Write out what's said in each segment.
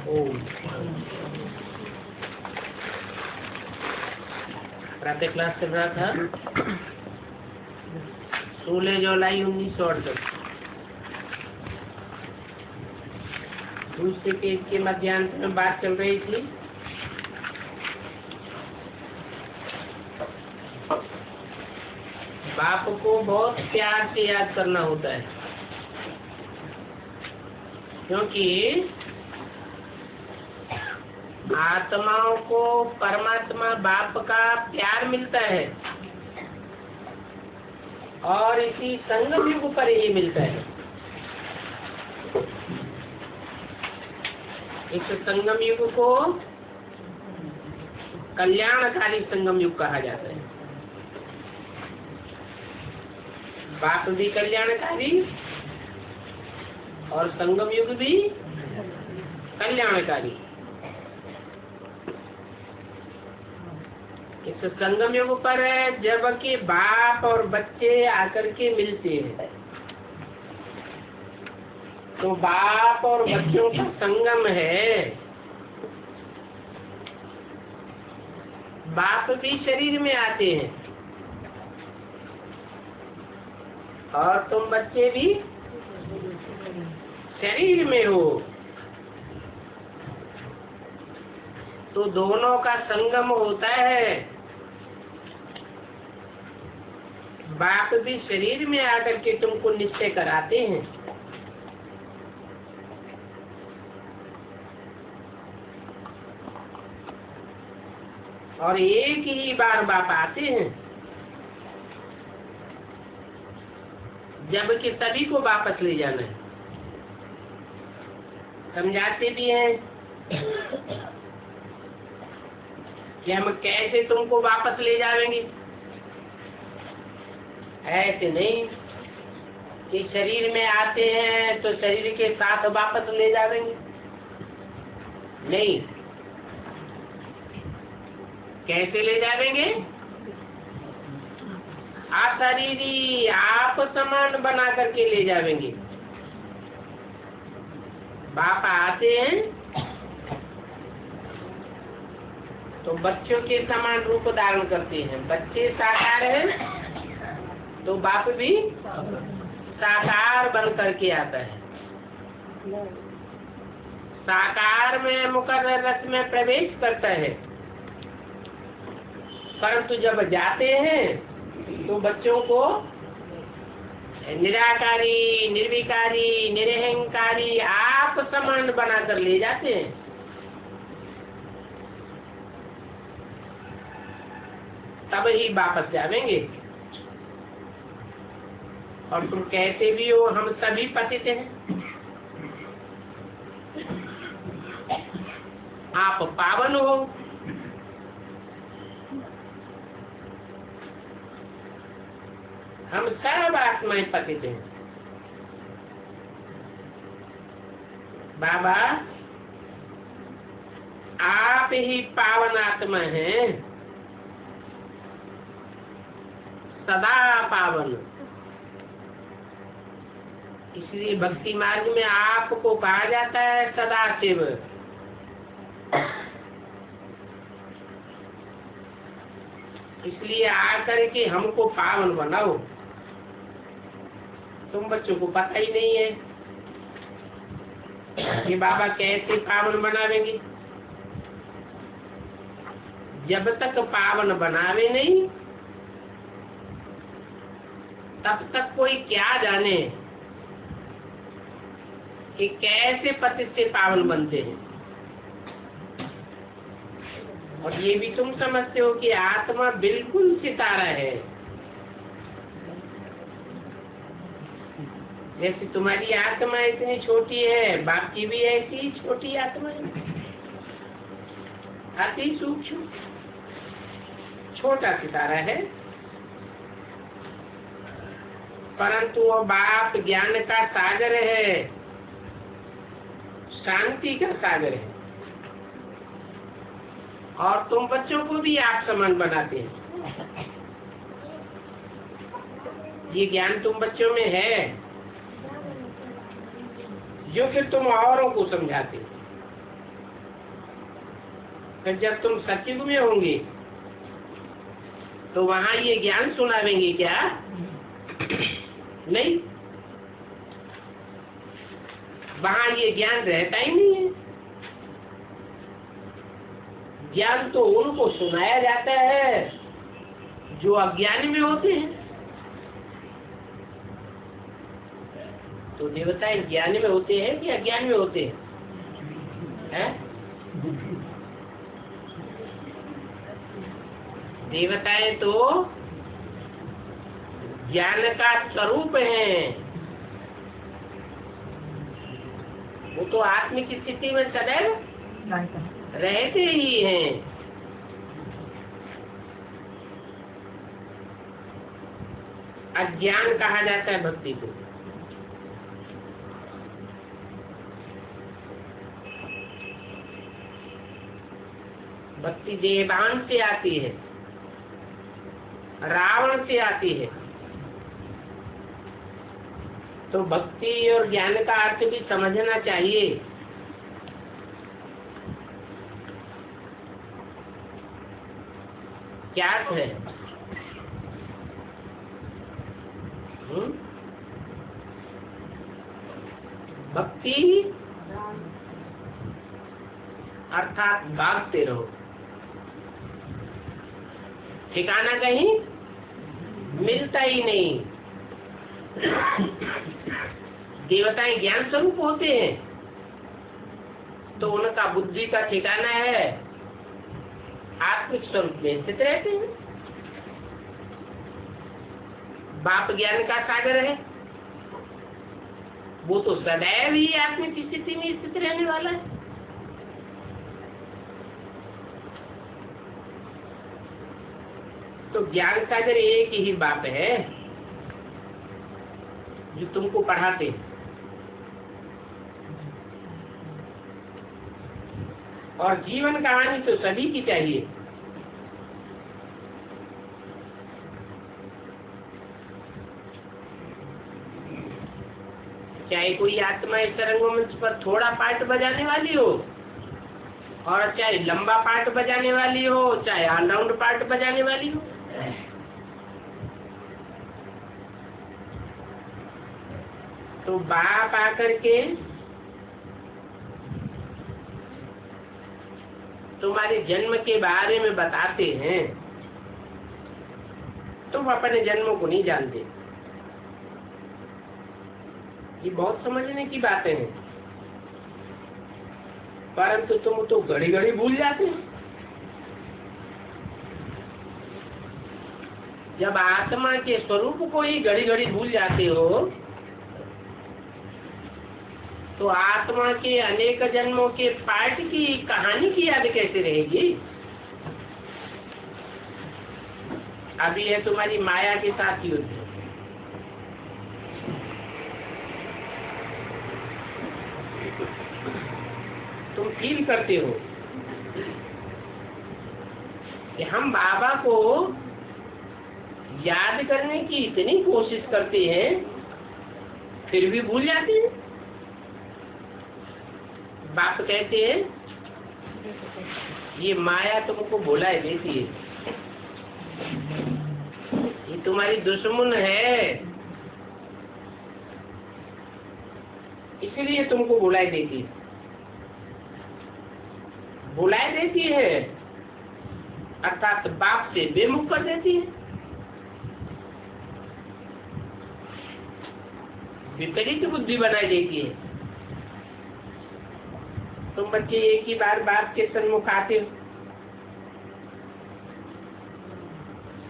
ओम। प्रातः क्लास चल रहा था 16 जुलाई 1968। दूसरे पेज के मध्यांश में बात चल रही थी बाप को बहुत प्यार से याद करना होता है, क्योंकि आत्माओं को परमात्मा बाप का प्यार मिलता है और इसी संगम युग पर ही मिलता है। इस संगम युग को कल्याणकारी संगम युग कहा जाता है। बाप भी कल्याणकारी और संगम युग भी कल्याणकारी। इस संगम युग पर जबकि बाप और बच्चे आकर के मिलते हैं, तो बाप और बच्चों का संगम है। बाप भी शरीर में आते हैं और तुम बच्चे भी शरीर में हो, तो दोनों का संगम होता है। बाप भी शरीर में आकर के तुमको निश्चय कराते हैं और एक ही बार बाप आते हैं, जबकि सभी को वापस ले जाना है। समझाते भी हैं कि हम कैसे तुमको वापस ले जाएंगे। ऐसे नहीं कि शरीर में आते हैं तो शरीर के साथ वापस ले जाएंगे, नहीं। कैसे ले जाएंगे? अशरीरी आप समान बना करके ले जाएंगे। बाप आते हैं तो बच्चों के समान रूप धारण करते हैं। बच्चे साकार हैं तो बाप भी साकार बन करके आता है। साकार में मुकर्रर रस में प्रवेश करता है, परंतु जब जाते हैं तो बच्चों को निराकारी, निर्विकारी, निरहंकारी आप समान बनाकर ले जाते हैं। तब ही वापस जाएंगे। और तुम कहते भी हो हम सभी पतित हैं, आप पावन हो। हम सब आत्माएं पतित हैं। बाबा आप ही पावन आत्मा हैं, सदा पावन। इसलिए भक्ति मार्ग में आपको कहा जाता है सदा शिव। इसलिए आकर के हमको पावन बनाओ। तुम बच्चों को पता ही नहीं है कि बाबा कैसे पावन बनावेंगे। जब तक पावन बनावे नहीं तब तक कोई क्या जाने कि कैसे पतित से पावन बनते हैं। और ये भी तुम समझते हो कि आत्मा बिल्कुल सितारा है। जैसे तुम्हारी आत्मा इतनी छोटी है, बाप की भी ऐसी ही छोटी आत्मा है, अति सूक्ष्म छोटा सितारा है, परंतु वो बाप ज्ञान का सागर है, शांति का सागर है। और तुम बच्चों को भी आप समान बनाते हैं। ये ज्ञान तुम बच्चों में है जो फिर तुम औरों को समझाते हो। फिर जब तुम सतयुग में होंगे तो वहां ये ज्ञान सुनावेंगे क्या? नहीं, वहां ये ज्ञान रहता ही नहीं है। ज्ञान तो उनको सुनाया जाता है जो अज्ञान में होते हैं। तो देवताएं ज्ञान में होते हैं कि अज्ञान में होते हैं? देवताएं तो ज्ञान का स्वरूप हैं। वो तो आत्मिक स्थिति में सदैव रहते ही हैं। अज्ञान कहा जाता है भक्ति को। भक्ति देवान से आती है, रावण से आती है। तो भक्ति और ज्ञान का अर्थ भी समझना चाहिए। क्या अर्थ है? भक्ति अर्थात भागते रहो, ठिकाना कहीं मिलता ही नहीं। देवताएं ज्ञान स्वरूप होते हैं तो उनका बुद्धि का ठिकाना है, आत्मिक स्वरूप में स्थित रहते हैं। बाप ज्ञान का सागर है, वो तो सदैव ही आत्मिक स्थिति में स्थित रहने वाला है। तो ज्ञान सागर एक ही बाप है जो तुमको पढ़ाते। और जीवन कहानी तो सभी की चाहिए। चाहे कोई आत्मा इस रंगमंच पर थोड़ा पार्ट बजाने वाली हो, और चाहे लंबा पार्ट बजाने वाली हो, चाहे ऑलराउंड पार्ट बजाने वाली हो। तो बाप आकर के तुम्हारे जन्म के बारे में बताते हैं, तुम अपने जन्म को नहीं जानते। ये बहुत समझने की बातें हैं, परंतु तुम तो घड़ी घड़ी भूल जाते हो। जब आत्मा के स्वरूप को ही घड़ी घड़ी भूल जाते हो तो आत्मा के अनेक जन्मों के पाठ की कहानी की याद कैसे रहेगी? अभी है तुम्हारी माया के साथ युद्ध। तुम फील करते हो कि हम बाबा को याद करने की इतनी कोशिश करते हैं फिर भी भूल जाते हैं। बाप कहते हैं ये माया तुमको भुलाए देती है, ये तुम्हारी दुश्मन है, इसलिए तुमको भुलाए देती है। भुलाए देती है अर्थात बाप से बेमुख कर देती है, विपरीत बुद्धि बनाई देती है। तुम बच्चे एक ही बार बाप के सन्मुख आते हो,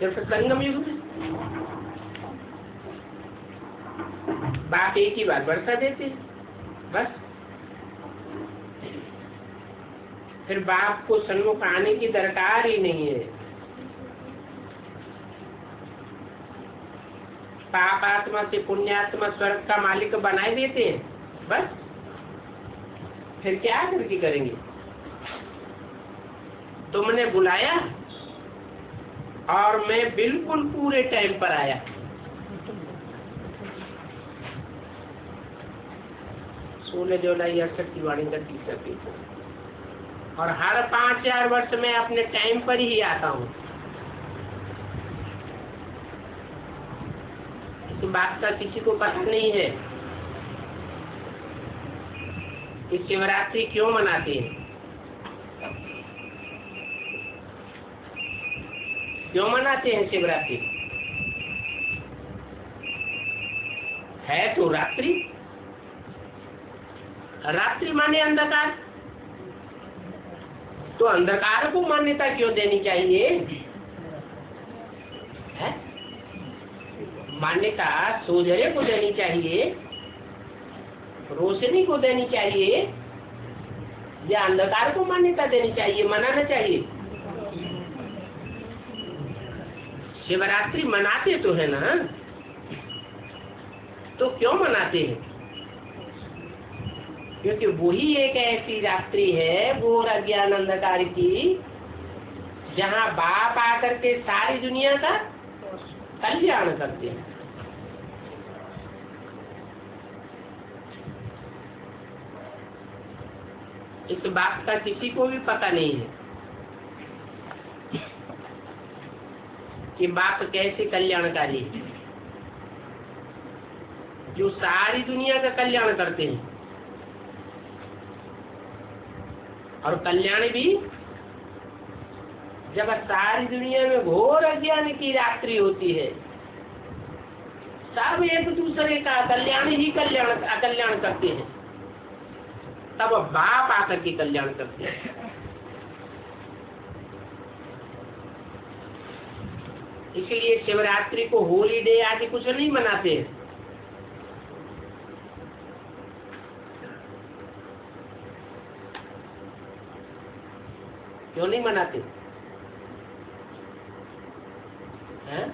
जब संगम युग में बाप एक ही बार बरसा देते हैं, बस फिर बाप को सन्मुख आने की दरकार ही नहीं है। पाप आत्मा से पुण्यात्मा स्वर्ग का मालिक बनाए देते हैं, बस फिर क्या करके करेंगे? तुमने बुलाया और मैं बिल्कुल पूरे टाइम पर आया। सोलह जुलाई 68 की वाणी का तीसरा पेज। और हर 5000 वर्ष में अपने टाइम पर ही आता हूँ। इस बात का किसी को पता नहीं है कि शिवरात्रि क्यों मनाते हैं, क्यों मनाते हैं शिवरात्रि। है तो रात्रि, रात्रि माने अंधकार, तो अंधकार को मान्यता क्यों देनी चाहिए है? मान्यता सूर्य को देनी चाहिए, रोशनी को देनी चाहिए, या अंधकार को मान्यता देनी चाहिए, मनाना चाहिए। शिवरात्रि मनाते तो है ना, तो क्यों मनाते हैं? क्योंकि वही एक ऐसी रात्रि है घोर अज्ञान अंधकार की, जहाँ बाप आकर के सारी दुनिया का कल्याण करते हैं। इस बात का किसी को भी पता नहीं है कि बाप कैसे कल्याणकारी है, जो सारी दुनिया का कल्याण करते हैं। और कल्याण भी जब सारी दुनिया में घोर अज्ञान की रात्रि होती है, सब एक दूसरे का कल्याण ही अकल्याण करते हैं, तब बाप आकर के कल्याण करते हैं। इसलिए शिवरात्रि को होली डे आदि कुछ नहीं मनाते हैं। क्यों नहीं मनाते हैं?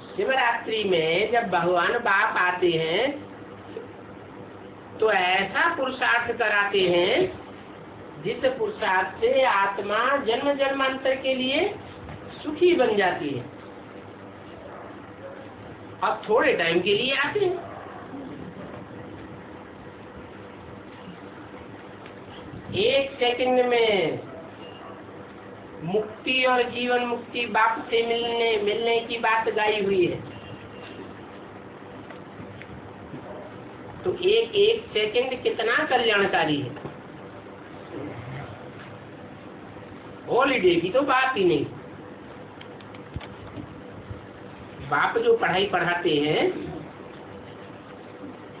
शिवरात्रि में जब भगवान बाप आते हैं तो ऐसा पुरुषार्थ कराते हैं जिस पुरुषार्थ से आत्मा जन्म जन्मांतर के लिए सुखी बन जाती है। अब थोड़े टाइम के लिए आते हैं, एक सेकंड में मुक्ति और जीवन मुक्ति बाप से मिलने की बात गाई हुई है। तो एक एक सेकंड कितना कल्याणकारी है। हॉलीडे की तो बात ही नहीं। बाप जो पढ़ाई पढ़ाते हैं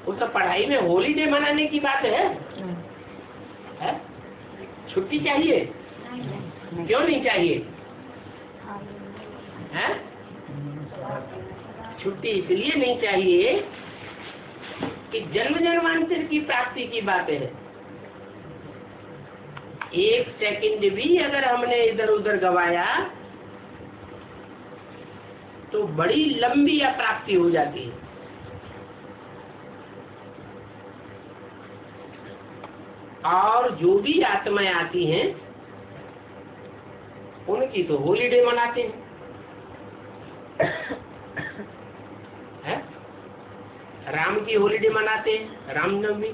उस पढ़ाई में हॉलीडे मनाने की बात है? छुट्टी चाहिए? क्यों नहीं चाहिए है? छुट्टी इसलिए नहीं चाहिए कि जन्म जन्मांतर की प्राप्ति की बात है। एक सेकंड भी अगर हमने इधर उधर गवाया तो बड़ी लंबी अप्राप्ति हो जाती है। और जो भी आत्माएं आती हैं उनकी तो हॉलीडे मनाते हैं। राम की हॉलीडे मनाते हैं, रामनवमी।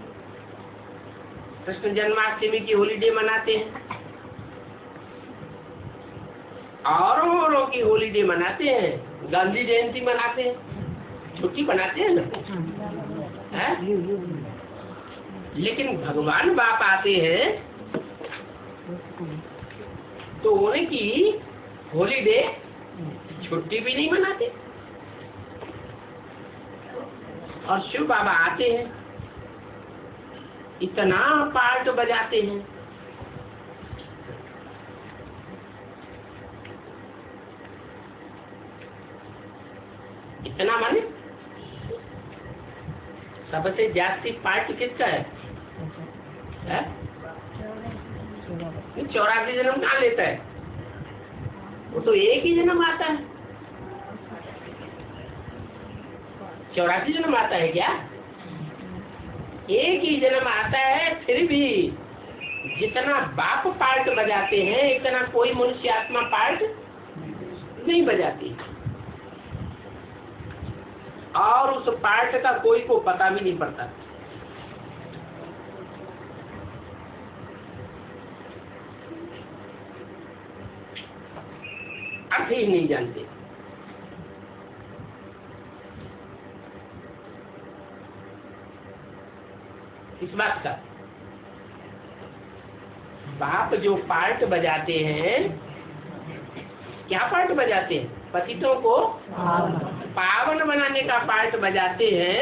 कृष्ण जन्माष्टमी की हॉलीडे मनाते हैं, औरों की हॉलीडे मनाते हैं, गांधी जयंती मनाते हैं, छुट्टी मनाते हैं ना है? लेकिन भगवान बाप आते हैं तो उनकी हॉलीडे छुट्टी भी नहीं मनाते। और शिव बाबा आते हैं, इतना पार्ट बजाते हैं, इतना माने सबसे जास्ती पार्ट किसका है? 84 जन्म कहाँ लेता है? वो तो एक ही जन्म आता है। 84 जन्म आता है क्या? एक ही जन्म आता है। फिर भी जितना बाप पार्ट बजाते हैं इतना कोई मनुष्य आत्मा पार्ट नहीं बजाती, और उस पार्ट का कोई को पता भी नहीं पड़ता। अर्थ ही नहीं जानते। इस बात का बाप जो पार्ट बजाते हैं, क्या पार्ट बजाते हैं? पतितों को पावन बनाने का पार्ट बजाते हैं,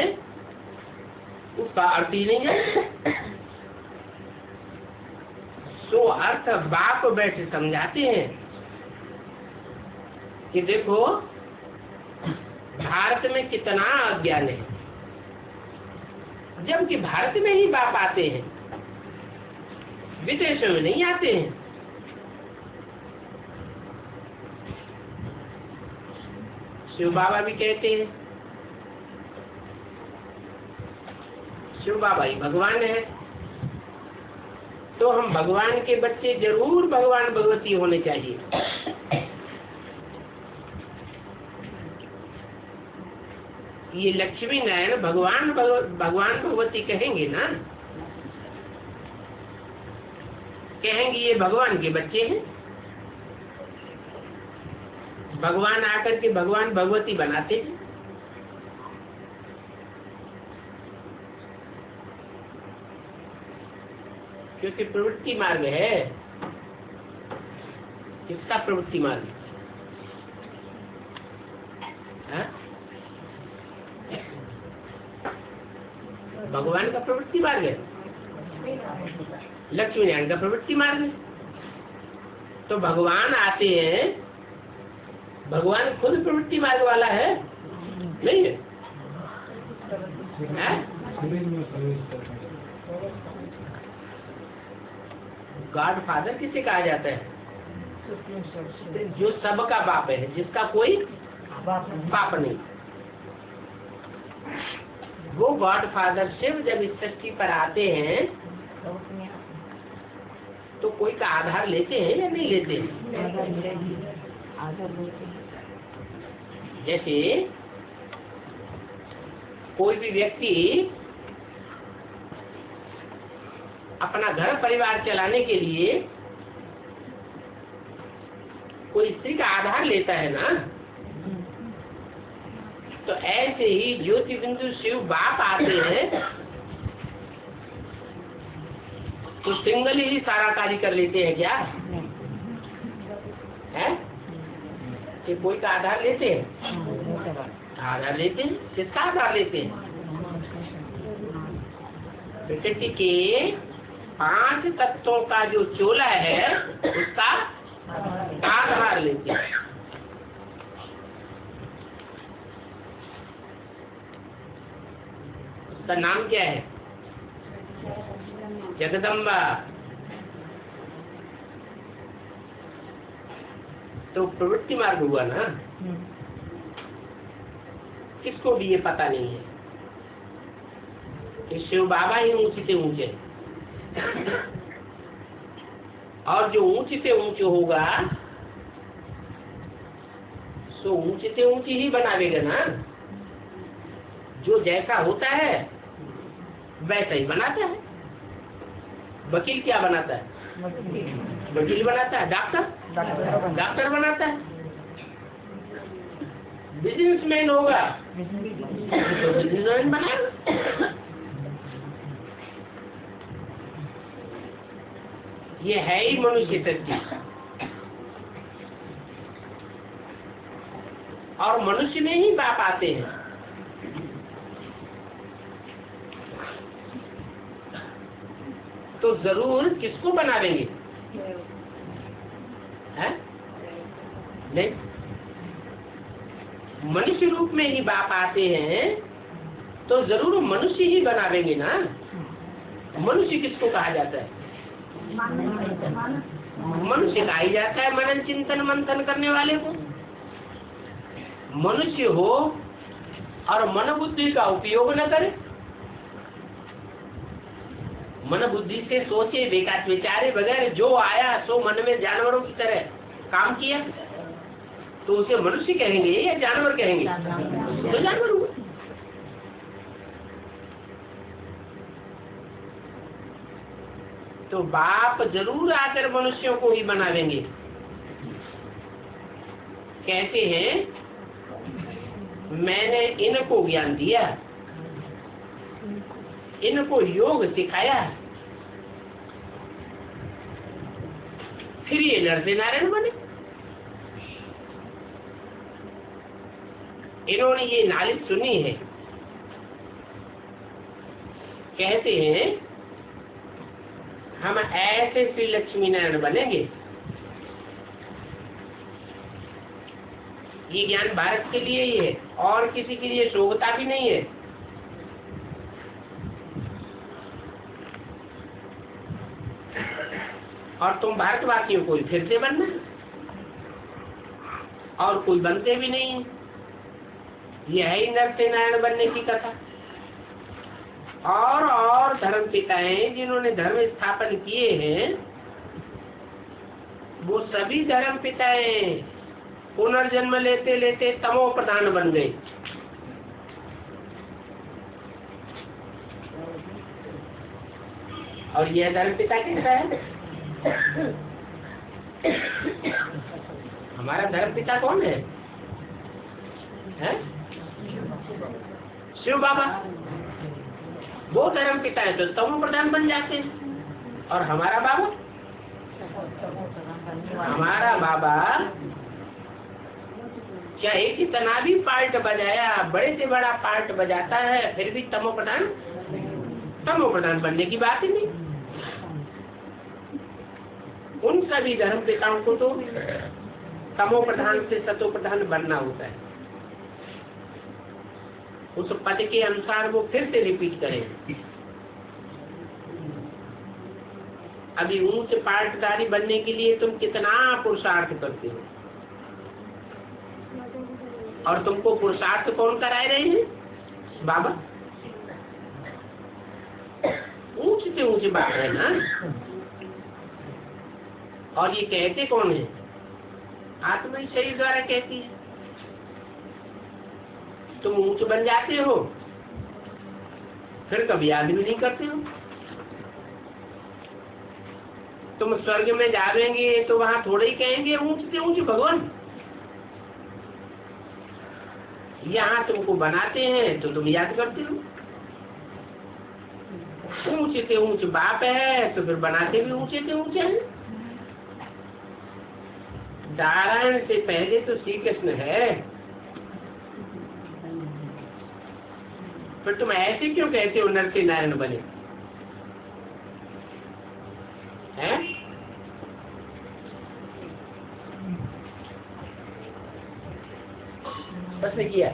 उसका अर्थ ही नहीं है। सो अर्थ बाप बैठ समझाते हैं कि देखो भारत में कितना अज्ञान है, जबकि भारत में ही बाप आते हैं, विदेशों में नहीं आते हैं। शिव बाबा भी कहते हैं शिव बाबा ही भगवान है, तो हम भगवान के बच्चे जरूर भगवान भगवती होने चाहिए। ये लक्ष्मी नारायण भगवान भगवती कहेंगे ना, कहेंगे ये भगवान के बच्चे हैं। भगवान आकर के भगवान भगवती बनाते हैं। क्योंकि प्रवृत्ति मार्ग है। किसका प्रवृत्ति मार्ग? भगवान का प्रवृत्ति मार्ग है, लक्ष्मी नारायण का प्रवृत्ति मार्ग है। तो भगवान आते हैं, भगवान खुद प्रवृत्ति मार्ग वाला है नहीं है? गॉड फादर किसे कहा जाता है? जो सबका बाप है, जिसका कोई बाप नहीं। वो गॉड फादर शिव जब इस सृष्टि पर आते हैं तो कोई का आधार लेते हैं या नहीं लेते हैं? जैसे कोई भी व्यक्ति अपना घर परिवार चलाने के लिए कोई स्त्री का आधार लेता है ना, तो ऐसे ही ज्योति बिंदु शिव बाप आते हैं तो सिंगल ही सारा कार्य कर लेते हैं क्या है? कि कोई का आधार लेते हैं? आधार लेते हैं। किसका आधार लेते हैं? प्रकृति के 5 तत्वों का जो चोला है उसका आधार लेते हैं। उसका नाम क्या है? जगदम्बा। तो प्रवृत्ति मार्ग हुआ ना। किसको भी ये पता नहीं है कि शिव बाबा ही ऊंचे से ऊंचे, और जो ऊंचे से ऊंचे होगा सो ऊंचे से ऊंची ही बनावेगा ना। जो जैसा होता है वैसा ही बनाता है। वकील क्या बनाता है? वकील बनाता है। डॉक्टर बनाता है। बिजनेसमैन होगा तो बिजनेसमैन बनाएगा। ये है ही मनुष्य सृष्टि, और मनुष्य में ही बाप आते हैं। तो जरूर किसको बनावेंगे? है? नहीं, मनुष्य रूप में ही बाप आते हैं तो जरूर मनुष्य ही बनावेंगे ना। मनुष्य किसको कहा जाता है? मनुष्य कहा ही जाता है मनन चिंतन मंथन करने वाले को। मनुष्य हो और मन बुद्धि का उपयोग न करे, मन बुद्धि से सोचे विचारे बगैर जो आया सो मन में जानवरों की तरह काम किया, तो उसे मनुष्य कहेंगे या जानवर कहेंगे? तो जानवर हुआ। तो बाप जरूर आकर मनुष्यों को ही बनावेंगे। कहते हैं मैंने इनको ज्ञान दिया, इनको योग सिखाया, फिर ये नर से नारायण बने। इन्होंने ये नालिश सुनी है। कहते हैं हम ऐसे श्री लक्ष्मी नारायण बनेंगे। ये ज्ञान भारत के लिए ही है और किसी के लिए शोभता भी नहीं है। और तुम भारतवासियों को फिर से बनना, और कोई बनते भी नहीं। यह ही नर से नारायण बनने की कथा। और धर्म पिताएं जिन्होंने धर्म स्थापन किए हैं, वो सभी धर्म पिताएं पुनर्जन्म लेते लेते तमो प्रधान बन गए। और यह धर्म पिता कैसा है? हमारा धर्म पिता कौन है? शिव बाबा। वो धर्म पिता है तो तमो प्रधान बन जाते हैं। और हमारा बाबा चाहे कितना भी पार्ट बजाया, बड़े से बड़ा पार्ट बजाता है, फिर भी तमो प्रधान बनने की बात ही नहीं। उन सभी धर्म पिताओं को तो तमो प्रधान से सतो प्रधान बनना होता है। उस पद के अनुसार वो फिर से रिपीट करें। अभी ऊंच पाठधारी बनने के लिए तुम कितना पुरुषार्थ करते हो, और तुमको पुरुषार्थ कौन कराए रहे हैं? बाबा। ऊंच से ऊंच बात है ना। और ये कहते कौन है? आत्मा ही शरीर द्वारा कहती है। तुम ऊंच बन जाते हो, फिर कभी याद भी नहीं करते हो। तुम स्वर्ग में जावेंगे तो वहां थोड़े ही कहेंगे ऊंच से ऊंच भगवान। यहाँ तुमको बनाते हैं तो तुम याद करते हो। ऊंचे से ऊंच बाप है तो फिर बनाते भी ऊंचे से ऊंचे हैं। नारायण से पहले तो श्री कृष्ण है, फिर तुम ऐसे क्यों कहते हो नर से नारायण बने? हैं? प्रश्न किया।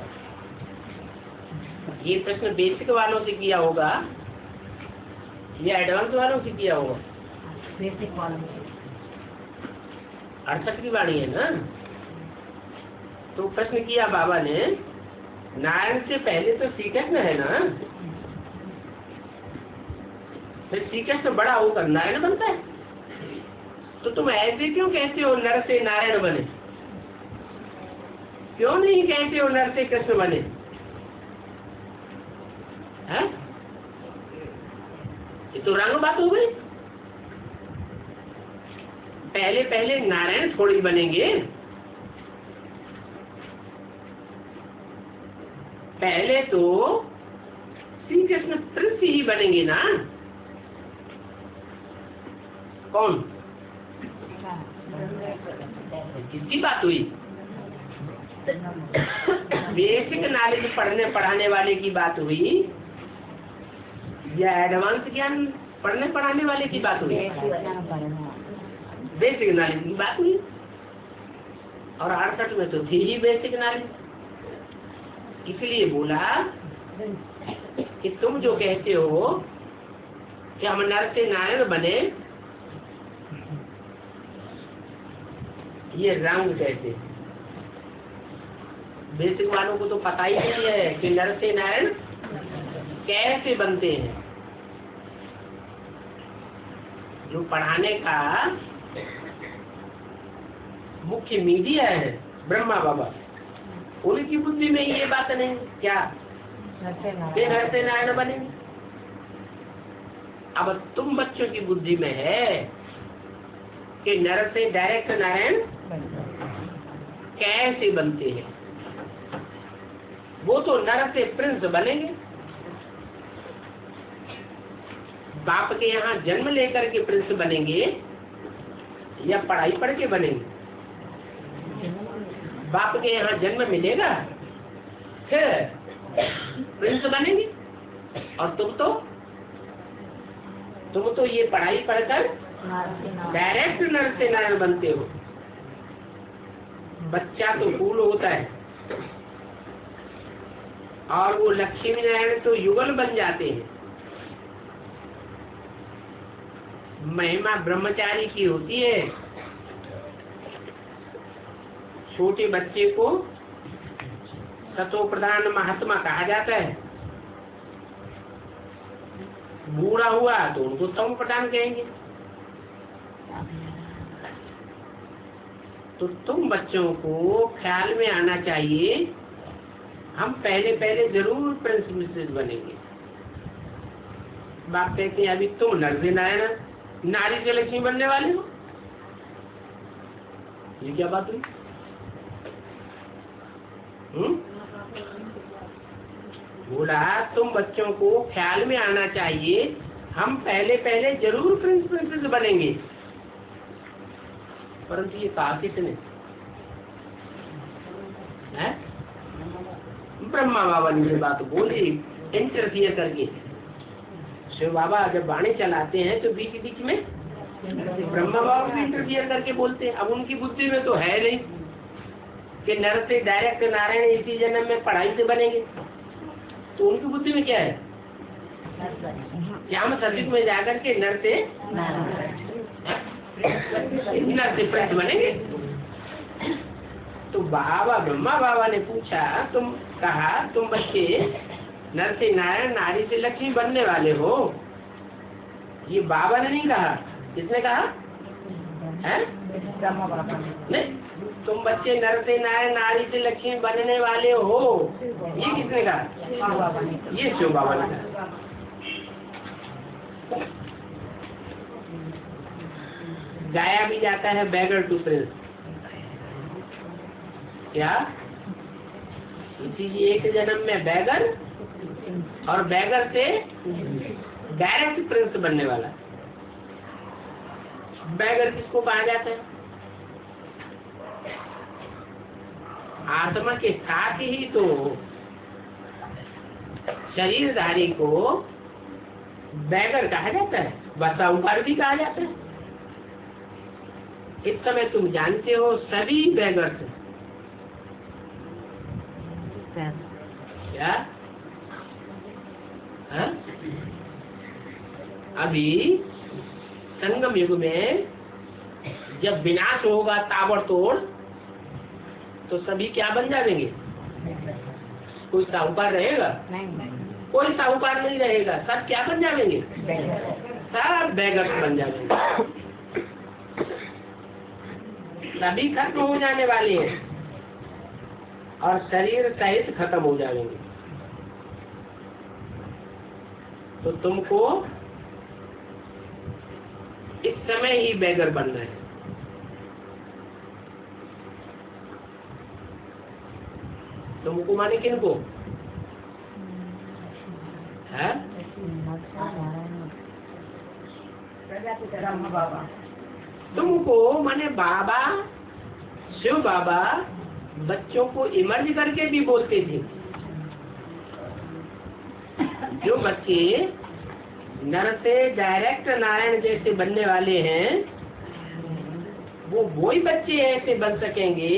ये प्रश्न बेसिक वालों से किया होगा या एडवांस वालों से किया होगा? बेसिक वालों से। 68 की वाणी है ना। तो प्रश्न किया बाबा ने, नारायण से पहले तो श्री कृष्ण है ना, फिर श्री कृष्ण बड़ा होकर नारायण बनता है, तो तुम ऐसे क्यों कहते हो नर से नारायण बने? क्यों नहीं कहते हो नर से कृष्ण बने? है? ये तो रंग बात हो गई। पहले पहले नारायण थोड़ी बनेंगे, पहले तो श्री कृष्ण प्रिंस ही बनेंगे ना। कौन? किसकी बात हुई? बेसिक नॉलेज पढ़ने पढ़ाने वाले की बात हुई या एडवांस ज्ञान पढ़ने पढ़ाने वाले की बात हुई? बेसिक नॉलेज की बात हुई। और 68 में तो थी ही बेसिक नॉलेज। इसलिए बोला कि तुम जो कहते हो कि हम नर से नारायण बने, ये रंग कहते। बेसिक वालों को तो पता ही नहीं है कि नर से नारायण कैसे बनते हैं। जो पढ़ाने का मुख्य मीडिया है ब्रह्मा बाबा, उनकी बुद्धि में ये बात नहीं क्या कि नर से नारायण बनेंगे। अब तुम बच्चों की बुद्धि में है कि नर से डायरेक्ट नारायण कैसे बनते हैं। वो तो नर से प्रिंस बनेंगे, बाप के यहाँ जन्म लेकर के प्रिंस बनेंगे या पढ़ाई पढ़ के बनेंगे। बाप के यहाँ जन्म मिलेगा फिर प्रिंस बनेंगे, और तुम तो ये पढ़ाई पढ़कर डायरेक्ट नर से नारायण बनते हो। बच्चा तो फूल होता है और वो लक्ष्मी नारायण तो युगल बन जाते हैं। महिमा ब्रह्मचारी की होती है। छोटे बच्चे को सतो प्रधान महात्मा कहा जाता है, बूढ़ा हुआ तो उनको तम प्रधान कहेंगे। तो तुम बच्चों को ख्याल में आना चाहिए, हम पहले जरूर प्रिंस मिसेस बनेंगे। बाप कहते हैं अभी तुम नर से नारायण नारी से लक्ष्मी बनने वाले हो। ये क्या बात हुई? बोला तुम बच्चों को ख्याल में आना चाहिए, हम पहले जरूर प्रिंस प्रिंसेस बनेंगे। परंतु ये कहा किसने? ब्रह्मा बाबा ने बात बोली इंटरफियर करके। शिव बाबा जब वाणी चलाते हैं तो बीच बीच में ब्रह्मा बाबा भी इंटरफियर करके बोलते हैं। अब उनकी बुद्धि में तो है नहीं कि नर से डायरेक्ट नारायण इसी जन्म में पढ़ाई से बनेंगे, तो उनकी बुद्धि में क्या है? क्या हम सतयुग में जाकर के नर से प्रिंस बनेंगे? तो बाबा ब्रह्मा बाबा ने पूछा, तुम कहा तुम बच्चे नर से नारायण नारी से लक्ष्मी बनने वाले हो। ये बाबा ने नहीं कहा, किसने कहा है? नहीं, तुम बच्चे नर से नारायण नारी से लक्ष्मी बनने वाले हो, ये किसने कहा? ये शिव बाबा ने कहा। गाया भी जाता है बैगर टू प्रिंस। क्या इसी एक जन्म में बैगर और बैगर से डायरेक्ट प्रिंस बनने वाला। बैगर किसको कहा जाता है? आत्मा के साथ ही तो शरीरधारी को बैगर कहा जाता है, बसाऊकार भी कहा जाता है। इस समय तुम जानते हो सभी बैगर से क्या? हा? अभी संगम युग में जब विनाश होगा ताबड़तोड़, तो सभी क्या बन जाएंगे? कोई साहूकार रहेगा? नहीं। कोई साहूकार नहीं रहेगा, सब क्या बन जाएंगे? सब बैगर बन जाएंगे। सभी खत्म हो जाने वाले हैं और शरीर सहित खत्म हो जाएंगे। तो तुमको इस समय ही बैगर बनना है। तुमको माने किनको है? तुमको माने बाबा शिव बाबा बच्चों को इमर्ज करके भी बोलते थे। जो बच्चे नर से डायरेक्ट नारायण जैसे बनने वाले हैं, वो वही बच्चे ऐसे बन सकेंगे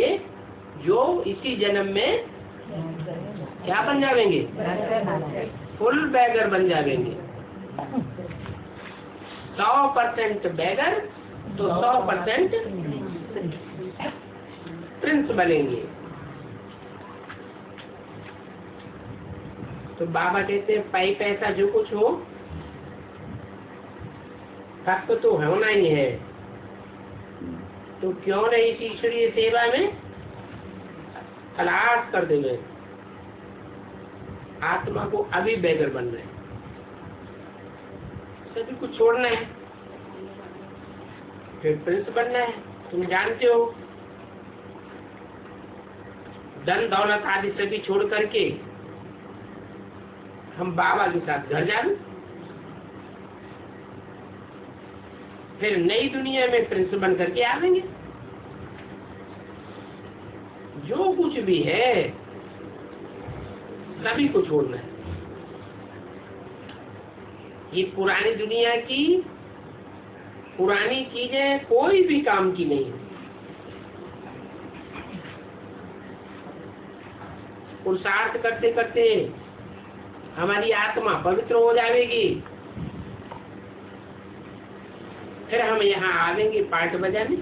जो इसी जन्म में क्या बन जाएंगे? फुल बैगर बन जाएंगे। 100% बैगर तो 100% प्रिंस बनेंगे। तो बाबा कहते हैं पाई पैसा जो कुछ हो हक तो होना ही है, तो क्यों नहीं इस ईश्वरीय सेवा में खलास कर देंगे। आत्मा को अभी बैगर बनना है, सभी कुछ छोड़ना है, फिर प्रिंस बनना है। तुम जानते हो धन दौलत आदि सभी छोड़ करके हम बाबा के साथ घर जाएं, फिर नई दुनिया में प्रिंस बन करके आवेंगे। जो कुछ भी है सभी को छोड़ना है। ये पुरानी दुनिया की पुरानी चीजें कोई भी काम की नहीं है। पुरुषार्थ करते करते हमारी आत्मा पवित्र हो जाएगी, फिर हम यहाँ आवेंगे पार्ट बजाने।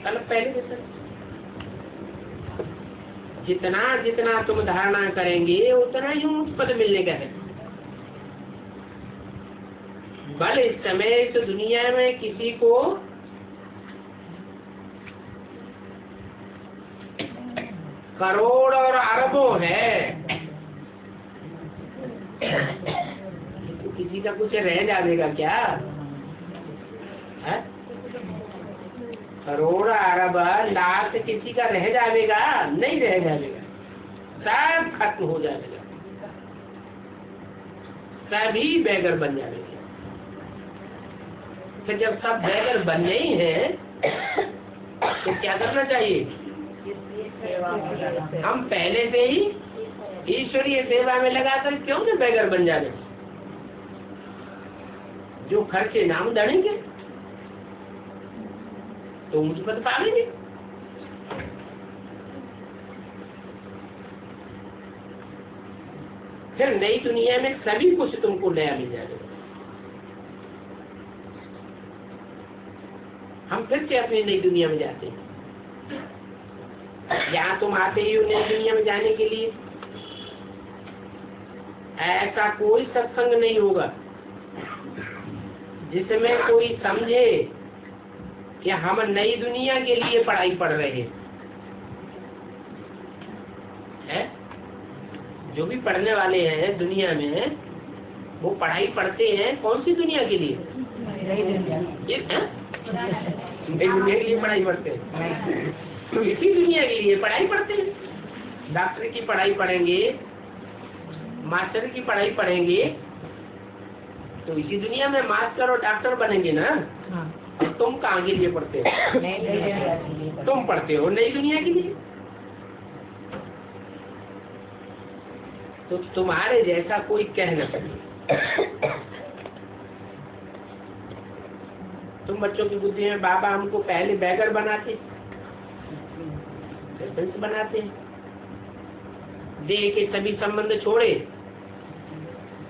कल पहले जैसा जितना जितना तुम धारणा करेंगे उतना ही उच्च पद मिलने का है। बल इस समय इस दुनिया में किसी को करोड़ और अरबों है, तो किसी का कुछ रह जाएगा क्या है? करोड़ अरब लाख किसी का रह जाएगा? नहीं रह जाएगा, सब खत्म हो जाएगा, सभी बेगर बन जाएंगे। तो जब सब बेगर बनने ही है तो क्या करना चाहिए? हम पहले से ही ईश्वरीय सेवा में लगाकर क्यों न बेगर बन जाए? जो खर्चे नाम दड़ेंगे तो मुझ पद पालेंगे। फिर नई दुनिया में सभी कुछ तुमको नया मिल जाएगा। हम फिर से अपनी नई दुनिया में जाते हैं। यहाँ तुम आते ही नई दुनिया में जाने के लिए ऐसा कोई सत्संग नहीं होगा जिसमें कोई समझे कि हम नई दुनिया के लिए पढ़ाई पढ़ रहे हैं। जो भी पढ़ने वाले हैं दुनिया में वो पढ़ाई पढ़ते हैं कौन सी दुनिया के लिए? नई दुनिया के लिए पढ़ाई पढ़ते हैं। इसी दुनिया के लिए पढ़ाई पढ़ते हैं। डॉक्टर की पढ़ाई पढ़ेंगे, मास्टर की पढ़ाई पढ़ेंगे तो इसी दुनिया में मास्टर और डॉक्टर बनेंगे ना। और तुम कहाँ के लिए पढ़ते हो? तुम पढ़ते हो नई दुनिया के लिए। तो तुम्हारे जैसा कोई कह न सके। तुम बच्चों की बुद्धि में बाबा हमको पहले बैगर बनाते, बनाते हैं, दे के सभी संबंध छोड़े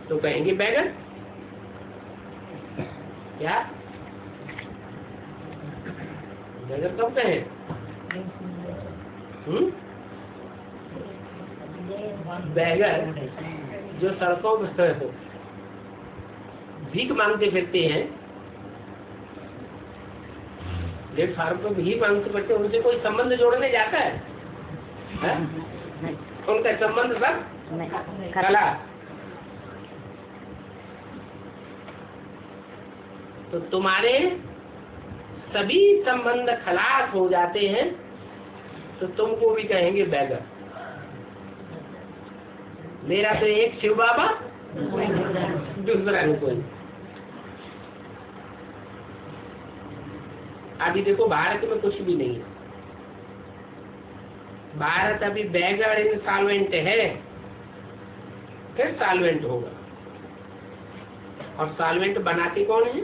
तो कहेंगे बैगर। क्या बैगर कब कहे? बैगर जो सड़कों में भीख मांगते फिरते हैं, प्लेटफार्म पर भीख मांगते फिरते, उनसे कोई संबंध जोड़ने जाता है? उनका संबंध सब कला। तो तुम्हारे सभी संबंध खलास हो जाते हैं तो तुमको भी कहेंगे बैगर। मेरा तो एक शिव बाबा, दूसरा नहीं कोई। अभी देखो भारत में कुछ भी नहीं है। भारत अभी बैगर इंसॉल्वेंट है, फिर सॉल्वेंट होगा। और सॉल्वेंट बनाते कौन है?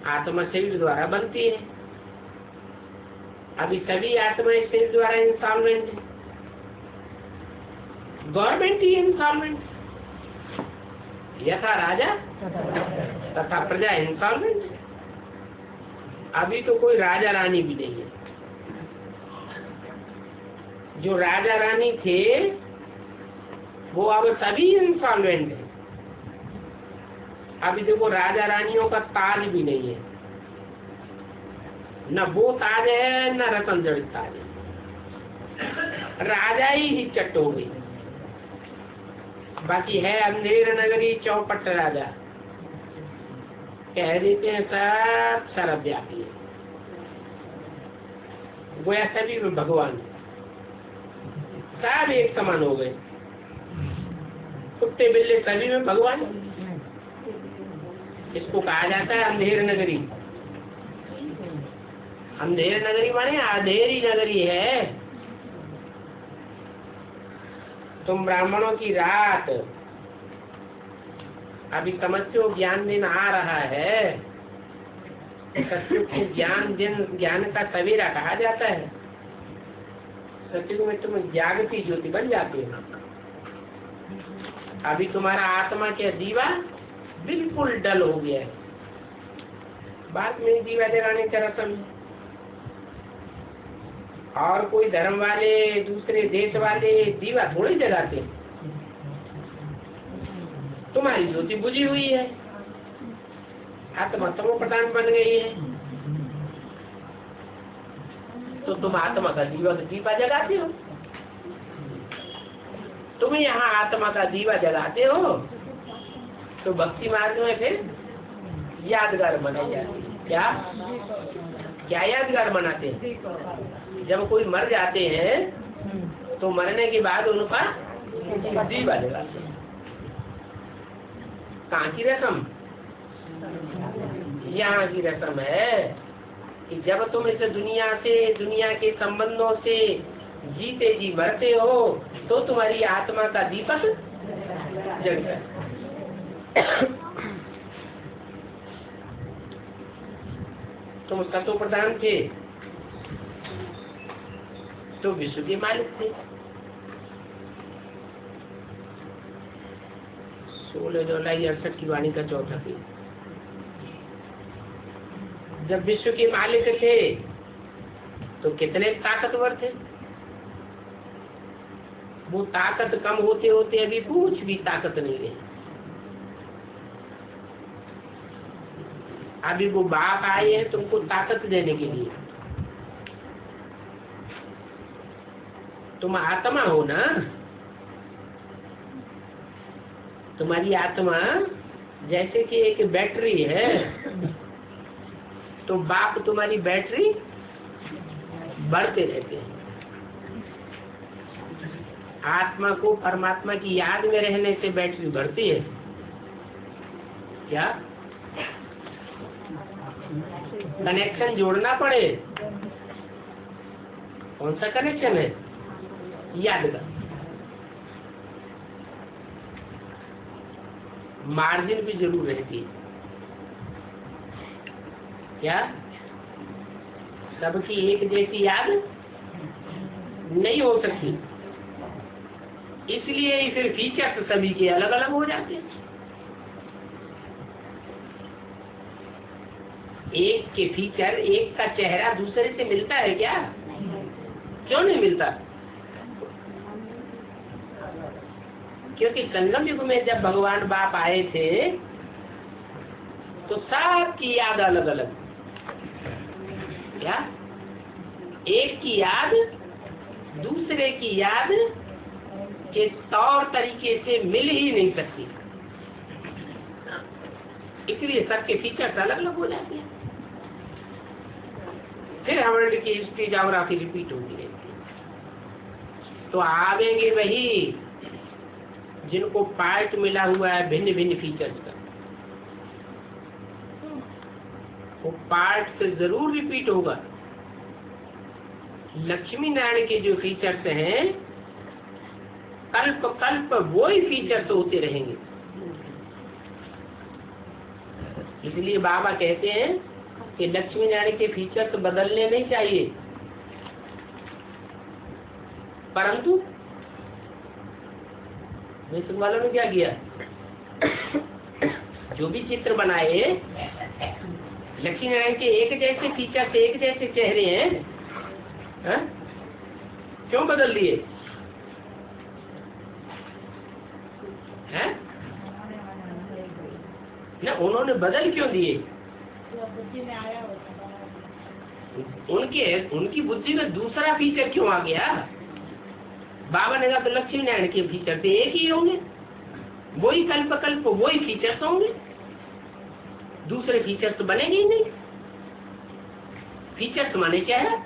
आत्मा शरीर द्वारा बनती है। अभी सभी आत्मा शरीर द्वारा इंसॉल्वेंट है। गवर्नमेंट ही इंसॉल्वेंट, यथा राजा तथा प्रजा इंसॉल्वेंट। अभी तो कोई राजा रानी भी नहीं है। जो राजा रानी थे वो अब सभी इंसॉल्वेंट है। अभी देखो राजा रानियों का ताज भी नहीं है, न वो ताज है न रतन जड़ित ताज है। राजा ही चट्ट हो गई। बाकी है अंधेर नगरी चौपट राजा, कह देते हैं सब सर्वव्यापी है। गोया सभी में भगवान। सब एक समान हो गए। कुत्ते बिल्ले सभी में भगवान। इसको कहा जाता है अंधेर नगरी। अंधेर नगरी माने अंधेरी नगरी है। तुम ब्राह्मणों की रात अभी समझते हो, ज्ञान दिन आ रहा है। सत्युग के ज्ञान का सवेरा कहा जाता है। सत्युग में तुम जागती ज्योति बन जाती हो। अभी तुम्हारा आत्मा के दीवा बिल्कुल डल हो गया है। बाद में दीवा जलाने का रसम। और कोई धर्म वाले, दूसरे देश वाले दीवा थोड़े जलाते हैं। तुम्हारी ज्योति बुझी हुई है, आत्मा तमो प्रधान बन गई है, तो तुम आत्मा का दीवा जलाते हो। तुम यहाँ आत्मा का दीवा जलाते हो तो भक्ति मार्ग में फिर यादगार बनाई जाती है। क्या क्या यादगार बनाते हैं? जब कोई मर जाते हैं तो मरने के बाद उनका दीवा जलाते हैं। कहाँ की रस्म? यहाँ की रस्म है कि जब तुम इस दुनिया से, दुनिया के संबंधों से जीते जी मरते हो तो तुम्हारी आत्मा का दीपक जलता है। तुम सतो प्रधान थे तो विश्व के मालिक थे। 16 जुलाई 68 की वाणी का चौथा पेज। जब विश्व के मालिक थे तो कितने ताकतवर थे। वो ताकत कम होते होते अभी कुछ भी ताकत नहीं रही। अभी वो बाप आए हैं तुमको ताकत देने के लिए। तुम आत्मा हो ना, तुम्हारी आत्मा जैसे कि एक बैटरी है, तो बाप तुम्हारी बैटरी बढ़ते रहते हैं। आत्मा को परमात्मा की याद में रहने से बैटरी बढ़ती है। क्या कनेक्शन जोड़ना पड़े? कौन सा कनेक्शन है? याद का। मार्जिन भी जरूर रहती है। क्या सबकी एक जैसी याद नहीं हो सकती, इसलिए फिर फीचर्स सभी के अलग अलग हो जाते हैं। एक के फीचर, एक का चेहरा दूसरे से मिलता है क्या? क्यों नहीं मिलता? क्योंकि संगम युग में जब भगवान बाप आए थे तो सबकी याद अलग अलग। क्या एक की याद दूसरे की याद के तौर तरीके से मिल ही नहीं सकती, इसलिए सबके फीचर्स अलग अलग हो जाते हैं। फिर हमारे की हिस्ट्री ज्योग्राफी रिपीट होती रहती है। तो आवेंगे वही जिनको पार्ट मिला हुआ है भिन्न भिन्न फीचर्स का, वो पार्ट से जरूर रिपीट होगा। लक्ष्मी नारायण के जो फीचर्स हैं कल्प कल्प वही फीचर्स होते रहेंगे। इसलिए बाबा कहते हैं कि लक्ष्मी नारायण के फीचर्स बदलने नहीं चाहिए, परंतु मिस्र वालों ने क्या किया, जो भी चित्र बनाए लक्ष्मी नारायण के एक जैसे फीचर्स, एक जैसे चेहरे हैं, हा? क्यों बदल दिए? ना उन्होंने बदल क्यों दिए? उनकी बुद्धि में दूसरा फीचर क्यों आ गया? बाबा ने कहा तो लक्ष्मी नारायण के फीचर तो एक ही होंगे, वही कल्प कल्प वही फीचर्स होंगे, दूसरे फीचर्स तो बनेंगे ही नहीं। फीचर्स माने क्या है?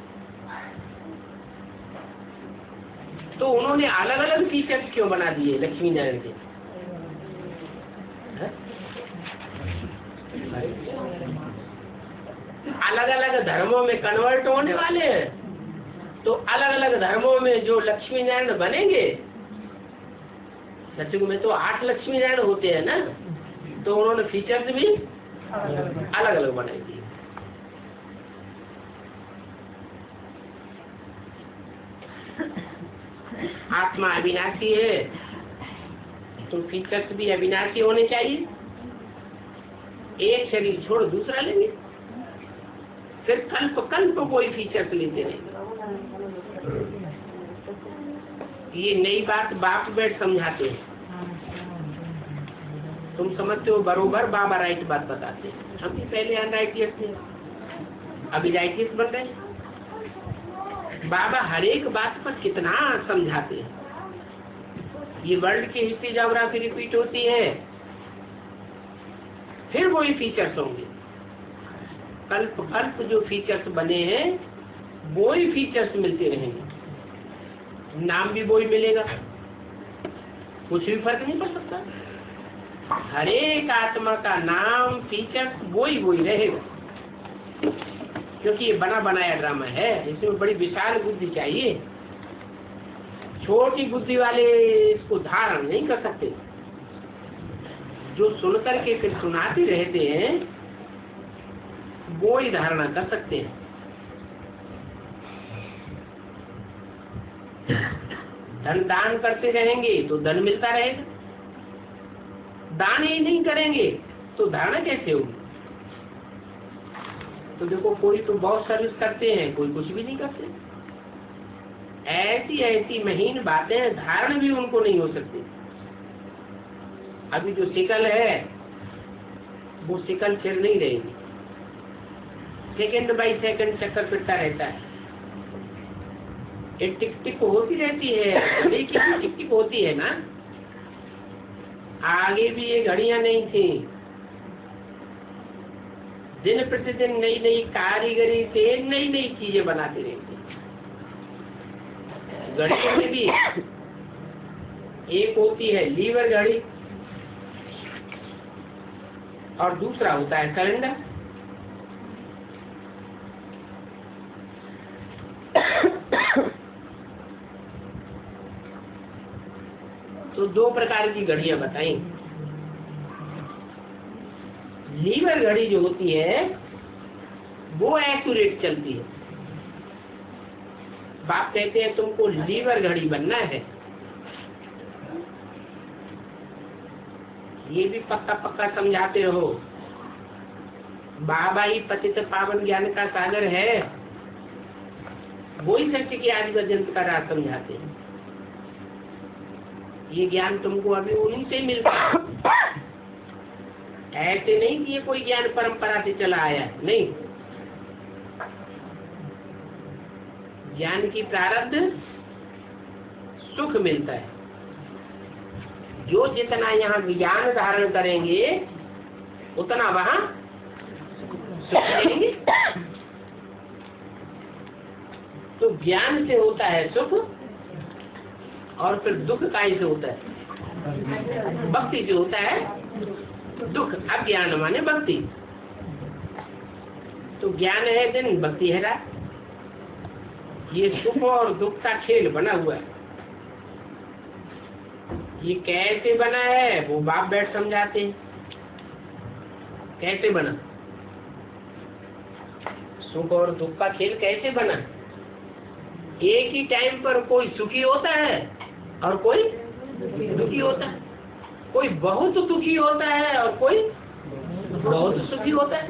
तो उन्होंने अलग अलग फीचर्स क्यों बना दिए लक्ष्मी नारायण के? अलग अलग धर्मों में कन्वर्ट होने वाले हैं, तो अलग अलग धर्मों में जो लक्ष्मी नारायण बनेंगे, सत्युग में तो 8 लक्ष्मी नारायण होते हैं ना, तो उन्होंने फीचर्स भी अलग अलग बनाए दिए। आत्मा अविनाशी है तो फीचर्स भी अविनाशी होने चाहिए। एक शरीर छोड़ दूसरा लेंगे, फिर कल्प कल्प कोई फीचर्स लेते नहीं। ये नई बात बाप बैठ समझाते हैं, तुम समझते हो बरोबर, बाबा राइट बात बताते हैं। हम भी पहले अनराइटियस थे, अभी राइटियस बन गए। बाबा हर एक बात पर कितना समझाते हैं। ये वर्ल्ड की हिस्ट्री ज्योग्राफी रिपीट होती है, फिर वही फीचर्स होंगे। कल्प कल्प जो फीचर्स बने हैं वही फीचर्स मिलते रहेंगे, नाम भी वही मिलेगा, कुछ भी फर्क नहीं पड़ सकता। हर एक आत्मा का नाम फीचर्स वही रहेगा, क्योंकि ये बना बनाया ड्रामा है। इसमें बड़ी विशाल बुद्धि चाहिए, छोटी बुद्धि वाले इसको धारण नहीं कर सकते। जो सुन करके फिर सुनाते रहते हैं वो ही धारणा कर सकते हैं। धन दान करते रहेंगे तो धन मिलता रहेगा, दान ही नहीं करेंगे तो धारणा कैसे होगी? तो देखो, कोई तो बहुत सर्विस करते हैं, कोई कुछ भी नहीं करते। ऐसी ऐसी महीन बातें धारण भी उनको नहीं हो सकती। अभी जो शिकल है वो शिकल फिर नहीं रहेगी, सेकंड बाय सेकंड चक्कर पिटता रहता है। एक टिक टिक होती रहती है, लेकिन टिक टिक होती है ना। आगे भी ये घड़ियां नहीं थी, दिन प्रतिदिन नई नई कारीगरी से नई नई चीजें बनाती रहती। घड़ियों में भी एक होती है लीवर घड़ी और दूसरा होता है कैलेंडर। तो 2 प्रकार की घड़ियां बताई। लीवर घड़ी जो होती है वो एक्यूरेट चलती है। बाप कहते हैं तुमको लीवर घड़ी बनना है। ये भी पक्का पक्का समझाते रहो। बाबा ही पतित पावन ज्ञान का सागर है, वही सत्य की आदि पर्यंत का राह समझाते हैं। ये ज्ञान तुमको अभी उन्हीं से मिलता है। ऐसे नहीं कि ये कोई ज्ञान परंपरा से चला आया, नहीं। ज्ञान की प्रारब्ध सुख मिलता है। जो जितना यहाँ ज्ञान धारण करेंगे उतना वहां सुख मिलेंगे। तो ज्ञान से होता है सुख, और फिर दुख काहे से होता है? भक्ति से होता है दुख। अज्ञान माने भक्ति। तो ज्ञान है दिन, भक्ति है रात। ये सुख और दुख का खेल बना हुआ है। ये कैसे बना है वो बाप बैठ समझाते हैं। कैसे बना? सुख और दुख का खेल कैसे बना? एक ही टाइम पर कोई सुखी होता है और कोई दुखी होता है। कोई बहुत दुखी होता है और कोई बहुत सुखी होता है।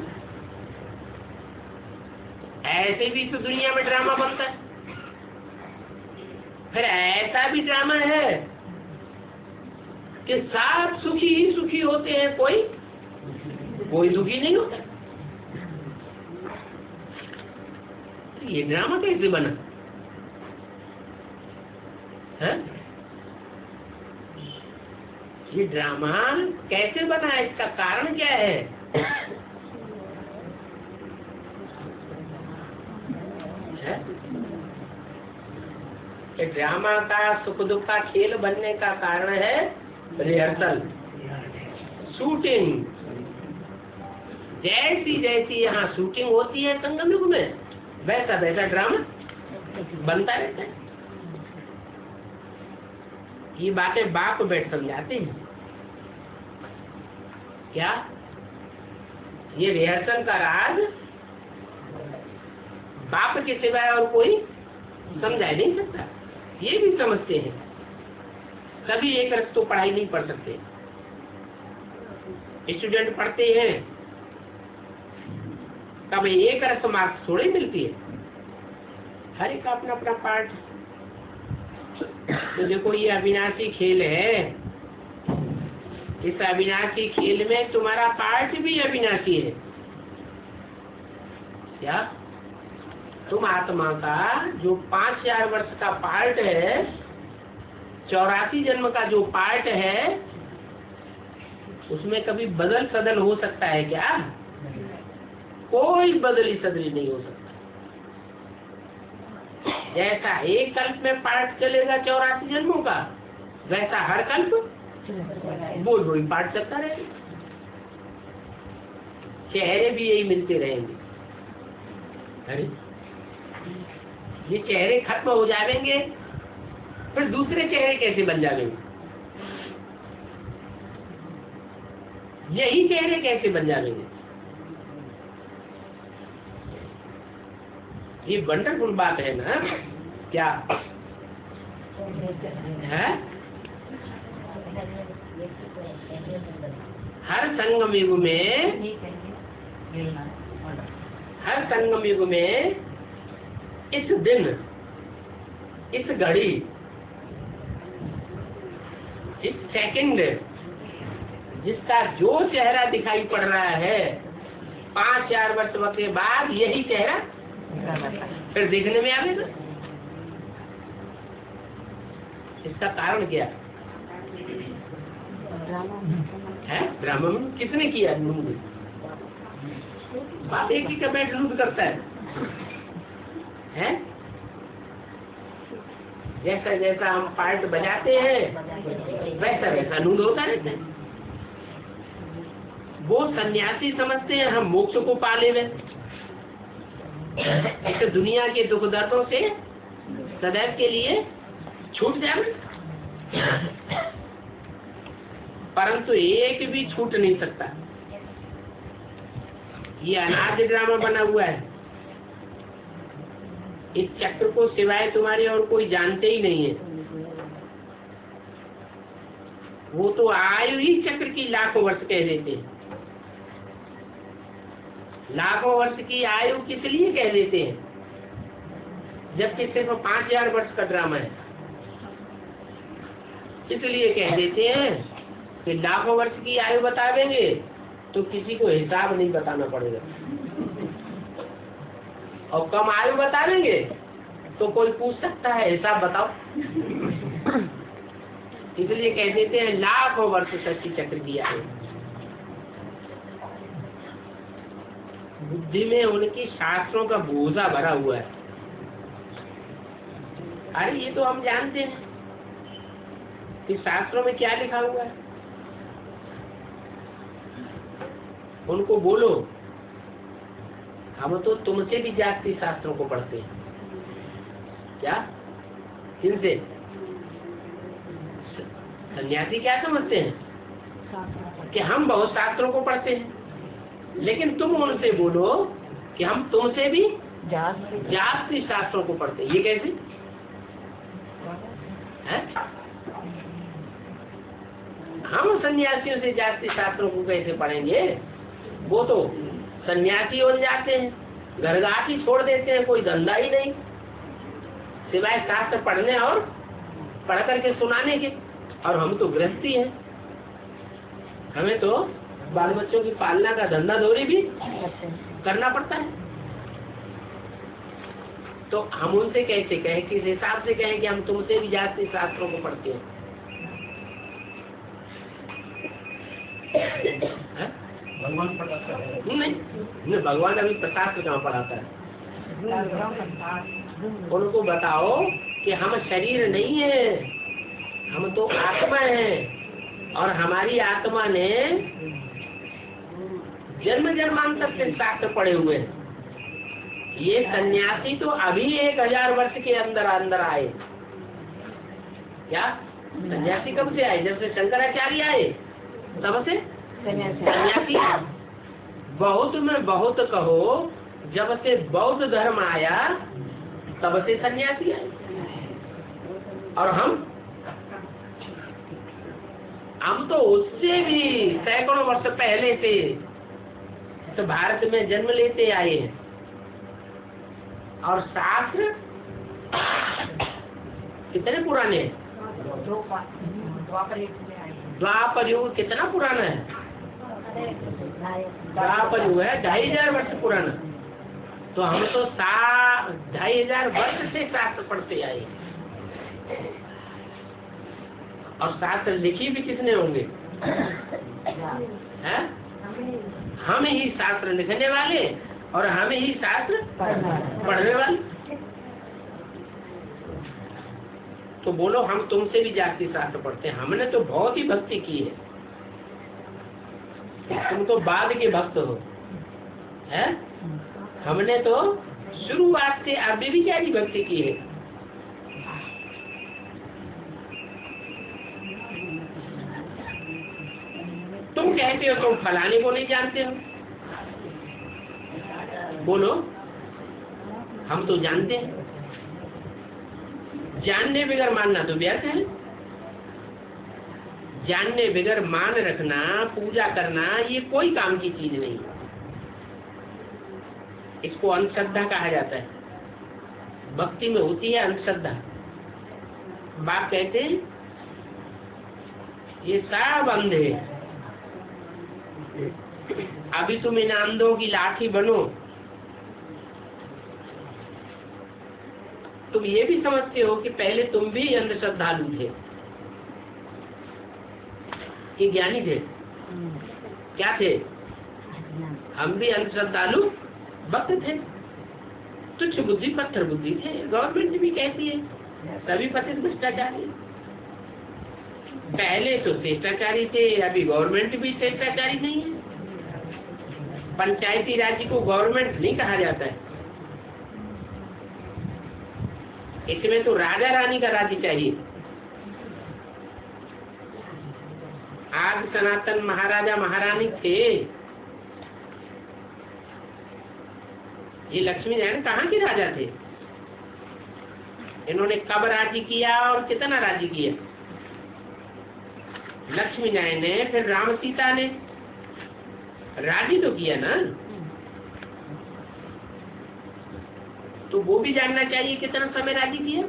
ऐसे भी तो दुनिया में ड्रामा बनता है। फिर ऐसा भी ड्रामा है कि सब सुखी ही सुखी होते हैं, कोई दुखी नहीं होता। ये ड्रामा कैसे बना है? ये ड्रामा कैसे बना है? इसका कारण क्या है? कि ड्रामा का सुख दुख का खेल बनने का कारण है रिहर्सल, शूटिंग। जैसी जैसी यहाँ शूटिंग होती है संगम युग में, वैसा वैसा ड्रामा बनता रहता है। ये बातें बाप बैठ समझाते हैं। क्या ये रिहर्सल का राज बाप के सिवाय और कोई समझा नहीं सकता। ये भी समझते हैं। सभी एक रस तो पढ़ाई नहीं पढ़ सकते। स्टूडेंट पढ़ते हैं तब एक रस मार्क्स थोड़ी मिलती है। हर एक अपना अपना पार्ट। तो देखो ये अविनाशी खेल है, इस अविनाशी खेल में तुम्हारा पार्ट भी अविनाशी है। क्या तुम आत्मा का जो 5000 वर्ष का पार्ट है, 84 जन्म का जो पार्ट है, उसमें कभी बदल सदल हो सकता है क्या? कोई बदली सदली नहीं हो सकता। जैसा एक कल्प में पार्ट चलेगा 84 जन्मों का, वैसा हर कल्प वही पार्ट चलता रहेगा। चेहरे भी यही मिलते रहेंगे। अरे ये चेहरे खत्म हो जाएंगे, फिर दूसरे चेहरे कैसे बन जाएंगे? यही चेहरे कैसे बन जाएंगे? ये वंडरफुल बात है ना। क्या है? हर संगम युग में इस दिन, इस घड़ी, इस सेकंड जिसका जो चेहरा दिखाई पड़ रहा है, 5000 वर्ष के बाद यही चेहरा फिर देखने में आवेगा। इसका कारण क्या है? ड्रामा में किसने किया? बाप एक ही का बैठ लूट करता है? जैसा जैसा हम पार्ट बजाते हैं वैसा वैसा नूद होता रहता है। वो सन्यासी समझते हैं हम मोक्ष को पा ले। इस दुनिया के दुख दर्दों से सदैव के लिए छूट जाए, परंतु एक भी छूट नहीं सकता। ये अनादि ड्रामा बना हुआ है। इस चक्र को सिवाय तुम्हारे और कोई जानते ही नहीं है। वो तो आयु ही चक्र की लाखों वर्ष कह देते हैं। लाखों वर्ष की आयु किस लिए कह देते हैं, जबकि सिर्फ 5000 वर्ष का ड्रामा है? इसलिए कह देते हैं कि लाखों वर्ष की आयु बता देंगे तो किसी को हिसाब नहीं बताना पड़ेगा, और कम आयु बता देंगे तो कोई पूछ सकता है हिसाब बताओ। इसलिए कह देते हैं लाखों वर्ष तक की चक्र की आयु। बुद्धि में उनकी शास्त्रों का बोझा भरा हुआ है। अरे ये तो हम जानते हैं कि शास्त्रों में क्या लिखा हुआ है। उनको बोलो हम तो तुमसे भी जाति शास्त्रों को पढ़ते हैं। क्या? किनसे? सन्यासी क्या समझते हैं कि हम बहुत शास्त्रों को पढ़ते हैं, लेकिन तुम उनसे बोलो कि हम तुमसे भी जाति शास्त्रों को पढ़ते हैं। ये कैसे है? हम सन्यासियों से जाति शास्त्रों को कैसे पढ़ेंगे? वो तो सन्यासी हो जाते हैं, घरगाती छोड़ देते हैं, कोई धंधा ही नहीं सिवाय शास्त्र पढ़ने और पढ़ करके सुनाने के। और हम तो गृहस्थी हैं, हमें तो बाल बच्चों की पालना का धंधा दौरी भी करना पड़ता है। तो हम उनसे कैसे कहें, किस हिसाब से कहें कि हम तुमसे भी जाति शास्त्रों को पढ़ते हैं? भगवान पढ़ाता है? नहीं, भगवान अभी 50 कहाँ पढ़ाता है। उनको बताओ कि हम शरीर नहीं है, हम तो आत्मा है, और हमारी आत्मा ने जन्म जन्मांतर से शास्त्र पढ़े हुए हैं। ये सन्यासी तो अभी 1000 वर्ष के अंदर अंदर आए। क्या सन्यासी कब से आए? जब से शंकराचार्य आए तब से सन्यासी। बहुत में बहुत कहो, जब से बौद्ध धर्म आया तब से सन्यासी आए। और हम तो उससे भी सैकड़ों वर्ष पहले से तो भारत में जन्म लेते आए हैं। और शास्त्र कितने पुराने हैं? द्वापर युग कितना पुराना है? द्वापर युग है 2500 वर्ष पुराना। तो हम तो 2500 वर्ष से शास्त्र पढ़ते आए। और शास्त्र लिखी भी किसने होंगे? हैं? हम ही शास्त्र लिखने वाले और हम ही शास्त्र पढ़ने वाले। तो बोलो, हम तुमसे भी जाति शास्त्र पढ़ते हैं। हमने तो बहुत ही भक्ति की है, तुम तो बाद के भक्त हो। है? हमने तो शुरुआत से अभी भी क्या भक्ति की है। तुम कहते हो तुम फलाने को नहीं जानते हो। बोलो, हम तो जानते हैं। जानने बगैर मानना तो व्यर्थ है। जानने बगैर मान रखना, पूजा करना, ये कोई काम की चीज नहीं। इसको अंधश्रद्धा कहा जाता है। भक्ति में होती है अंधश्रद्धा। बाप कहते हैं ये सब अंधे, अभी तुम इन अंधों की लाठी बनो। तुम ये भी समझते हो कि पहले तुम भी अंधश्रद्धालु थे, कि ज्ञानी थे? क्या थे? हम भी अंधश्रद्धालु भक्त थे, तुच्छ बुद्धि पत्थर बुद्धि थे। गवर्नमेंट भी कहती है सभी पतित भ्रष्टाचारी। पहले तो श्रेष्ठाचारी थे, अभी गवर्नमेंट भी श्रेष्ठाचारी नहीं है। पंचायती राज्य को गवर्नमेंट नहीं कहा जाता है। इसमें तो राजा रानी का राज्य चाहिए। आज सनातन महाराजा महारानी थे। ये लक्ष्मी नारायण कहाँ के राजा थे? इन्होंने कब राज्य किया और कितना राज्य किया? लक्ष्मी नारायण ने, फिर राम सीता ने राज्य तो किया ना। तो वो भी जानना चाहिए कितना समय राज्य किया।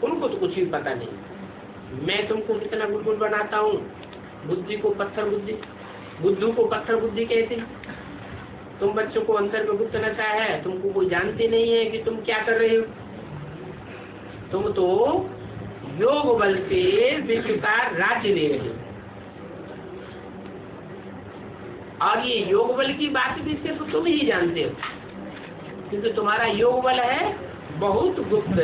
उनको तो कुछ भी पता नहीं। मैं तुमको कितना गुलगुल बनाता हूँ। बुद्धि को पत्थर बुद्धि, बुद्धू को पत्थर बुद्धि कहते। तुम बच्चों को अंतर में गुप्त नशा है, तुमको कोई जानते नहीं है कि तुम क्या कर रहे हो। तुम तो योग बल से विश्व का राज्य ले रहे हो। और ये योग बल की बात भी सिर्फ तुम ही जानते हो, क्योंकि तुम्हारा योग बल है बहुत गुप्त।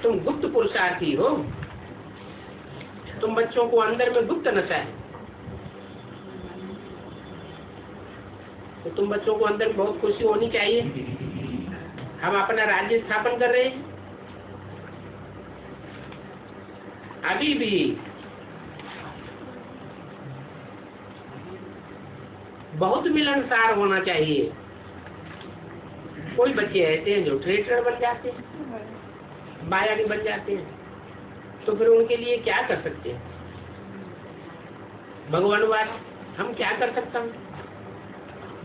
तुम गुप्त पुरुषार्थी हो। तुम बच्चों को अंदर में गुप्त नशा है, तो तुम बच्चों को अंदर बहुत खुशी होनी चाहिए। हम अपना राज्य स्थापन कर रहे हैं। अभी भी बहुत मिलनसार होना चाहिए। कोई बच्चे ऐसे हैं जो ट्रेटर बन जाते हैं, मायावी बन जाते हैं, तो फिर उनके लिए क्या कर सकते हैं? भगवानवाद हम क्या कर सकते हैं?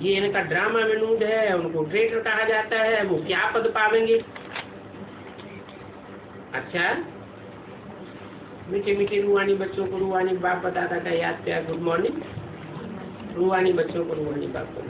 ये इनका ड्रामा विनोद है, उनको ट्रेटर कहा जाता है, वो क्या पद पावेंगे? अच्छा, मीठे मीठे रूहानी बच्चों को रूहानी बाप बताता था, याद क्या? Good morning. रूहानी बच्चों को रूहानी बाप को